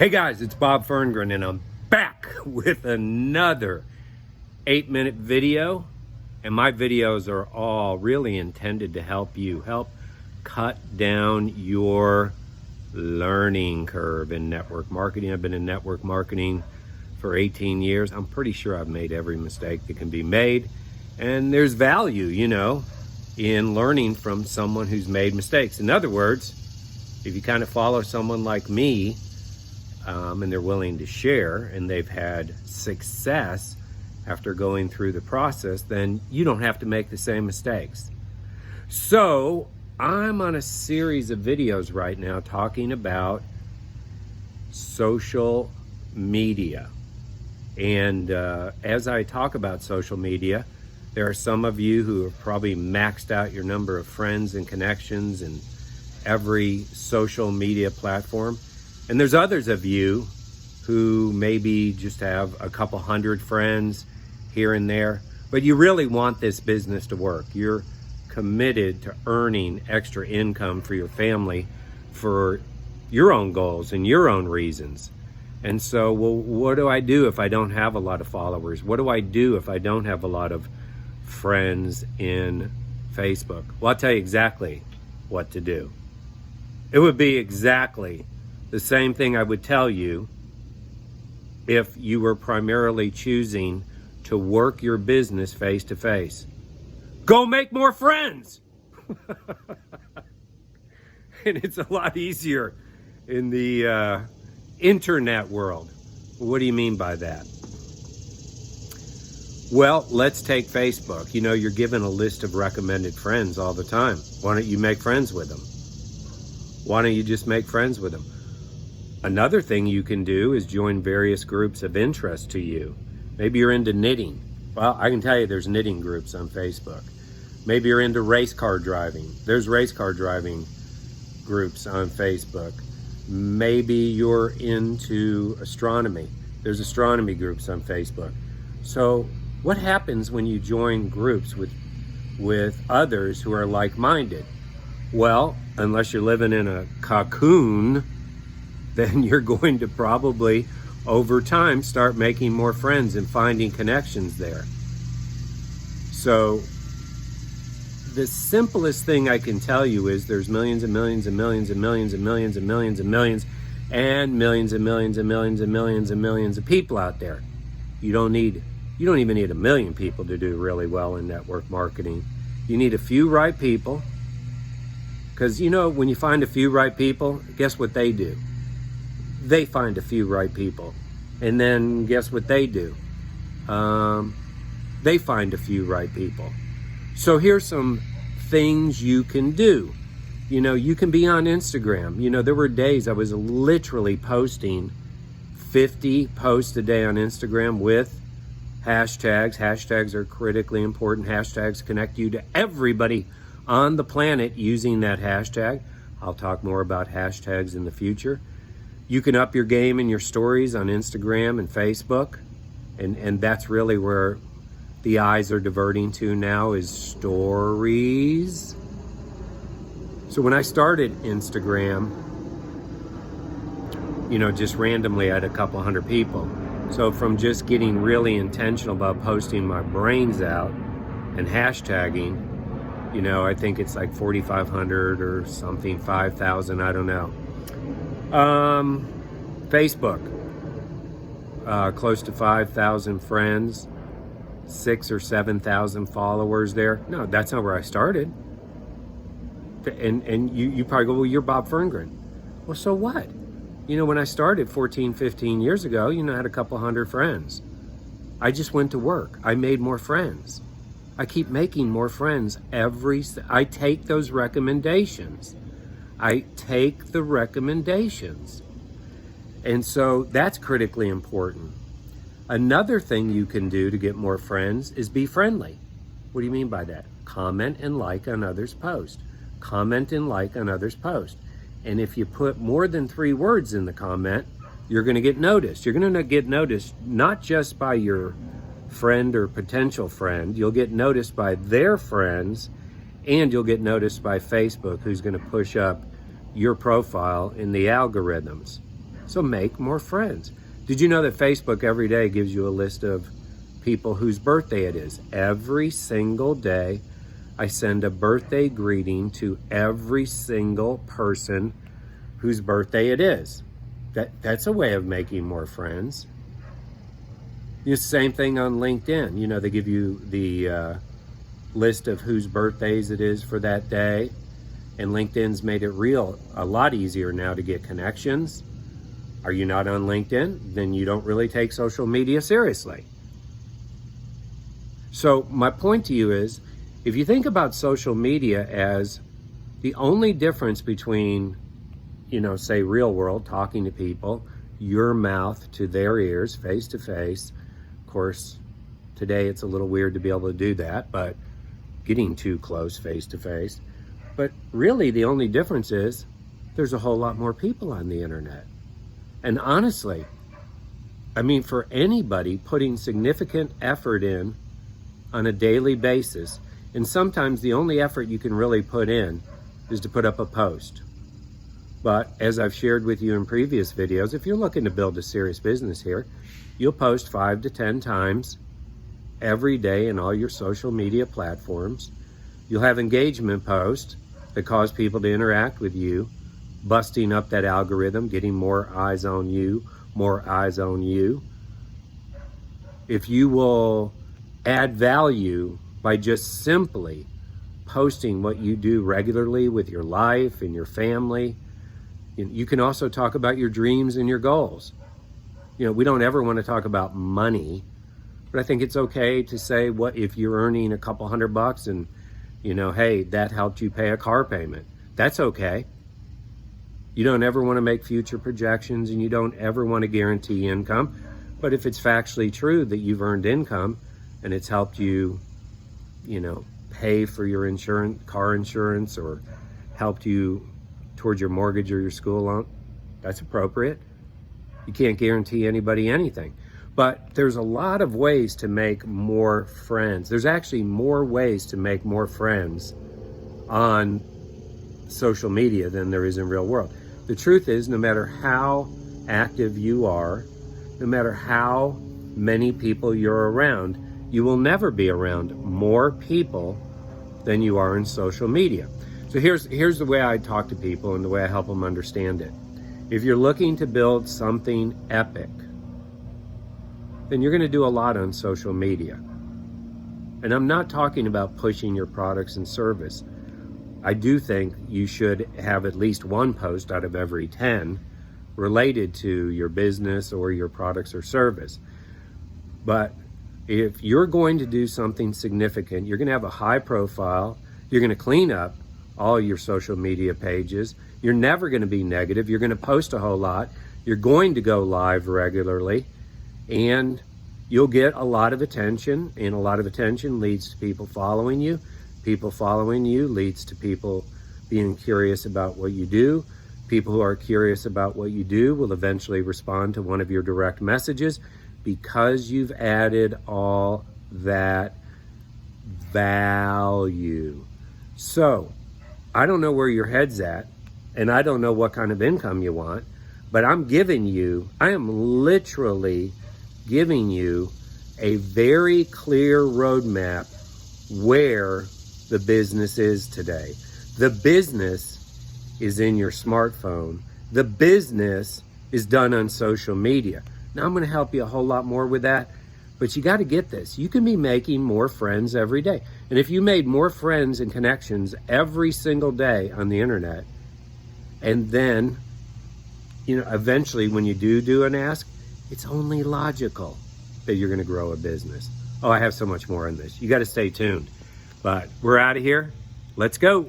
Hey guys, it's Bob Ferngren and I'm back with another 8-minute video. And my videos are all really intended to help you, help cut down your learning curve in network marketing. I've been in network marketing for 18 years. I'm pretty sure I've made every mistake that can be made. And there's value, in learning from someone who's made mistakes. In other words, if you kind of follow someone like me, and they're willing to share and they've had success after going through the process, then you don't have to make the same mistakes. So I'm on a series of videos right now talking about social media. And as I talk about social media, there are some of you who have probably maxed out your number of friends and connections in every social media platform. And there's others of you who maybe just have a couple hundred friends here and there, but you really want this business to work. You're committed to earning extra income for your family for your own goals and your own reasons. And so, well, what do I do if I don't have a lot of followers? What do I do if I don't have a lot of friends in Facebook? Well, I'll tell you exactly what to do. It would be exactly the same thing I would tell you if you were primarily choosing to work your business face to face. Go make more friends. And it's a lot easier in the internet world. What do you mean by that? Well, let's take Facebook. You're given a list of recommended friends all the time. Why don't you make friends with them? Why don't you just make friends with them? Another thing you can do is join various groups of interest to you. Maybe you're into knitting. Well, I can tell you there's knitting groups on Facebook. Maybe you're into race car driving. There's race car driving groups on Facebook. Maybe you're into astronomy. There's astronomy groups on Facebook. So what happens when you join groups with others who are like-minded? Well, unless you're living in a cocoon, then you're going to probably, over time, start making more friends and finding connections there. So the simplest thing I can tell you is there's millions and millions and millions and millions and millions and millions and millions and millions and millions and millions and millions and millions of people out there. You don't even need a million people to do really well in network marketing. You need a few right people. Because when you find a few right people, guess what they do? They find a few right people. And then guess what they do? They find a few right people. So here's some things you can do. You can be on Instagram. There were days I was literally posting 50 posts a day on Instagram with hashtags. Hashtags are critically important. Hashtags connect you to everybody on the planet using that hashtag. I'll talk more about hashtags in the future. You can up your game in your stories on Instagram and Facebook. And that's really where the eyes are diverting to now, is stories. So when I started Instagram, just randomly I had a couple hundred people. So from just getting really intentional about posting my brains out and hashtagging, I think it's like 4,500 or something, 5,000, I don't know. Facebook, close to 5,000 friends, 6,000 or 7,000 followers there. No, that's not where I started. And you probably go, well, you're Bob Ferngren. Well, so what? When I started 14, 15 years ago, I had a couple hundred friends. I just went to work. I made more friends. I keep making more friends I take those recommendations. I take the recommendations. And so that's critically important. Another thing you can do to get more friends is be friendly. What do you mean by that? Comment and like on others' posts. Comment and like on others' posts. And if you put more than 3 words in the comment, you're going to get noticed. You're going to get noticed not just by your friend or potential friend. You'll get noticed by their friends, and you'll get noticed by Facebook, who's going to push up your profile in the algorithms. So make more friends. Did you know that Facebook every day gives you a list of people whose birthday it is? Every single day, I send a birthday greeting to every single person whose birthday it is. That's a way of making more friends. The same thing on LinkedIn. You know, they give you the list of whose birthdays it is for that day. And LinkedIn's made it a lot easier now to get connections. Are you not on LinkedIn? Then you don't really take social media seriously. So my point to you is, if you think about social media as the only difference between, you know, say real world, talking to people, your mouth to their ears, face to face. Of course, today it's a little weird to be able to do that, but getting too close face to face. But really the only difference is there's a whole lot more people on the internet. And honestly, I mean, for anybody putting significant effort in on a daily basis, and sometimes the only effort you can really put in is to put up a post. But as I've shared with you in previous videos, if you're looking to build a serious business here, you'll post 5 to 10 times every day in all your social media platforms. You'll have engagement posts that cause people to interact with you, busting up that algorithm, getting more eyes on you, more eyes on you. If you will add value by just simply posting what you do regularly with your life and your family, you can also talk about your dreams and your goals. You know, we don't ever want to talk about money, but I think it's okay to say, what if you're earning a couple $100 and, you know, hey, that helped you pay a car payment. That's okay. You don't ever want to make future projections, and you don't ever want to guarantee income. But if it's factually true that you've earned income and it's helped you, you know, pay for your insurance, car insurance, or helped you towards your mortgage or your school loan, that's appropriate. You can't guarantee anybody anything. But there's a lot of ways to make more friends. There's actually more ways to make more friends on social media than there is in real world. The truth is, no matter how active you are, no matter how many people you're around, you will never be around more people than you are in social media. So here's the way I talk to people and the way I help them understand it. If you're looking to build something epic, then you're going to do a lot on social media. And I'm not talking about pushing your products and service. I do think you should have at least one post out of every 10 related to your business or your products or service. But if you're going to do something significant, you're going to have a high profile, you're going to clean up all your social media pages, you're never going to be negative, you're going to post a whole lot, you're going to go live regularly, and you'll get a lot of attention, and a lot of attention leads to people following you. People following you leads to people being curious about what you do. People who are curious about what you do will eventually respond to one of your direct messages because you've added all that value. So, I don't know where your head's at, and I don't know what kind of income you want, but I am literally giving you a very clear roadmap where the business is today. The business is in your smartphone. The business is done on social media. Now I'm going to help you a whole lot more with that, but you got to get this. You can be making more friends every day. And if you made more friends and connections every single day on the internet, and then, you know, eventually when you do an ask, it's only logical that you're going to grow a business. Oh, I have so much more on this. You got to stay tuned. But we're out of here. Let's go.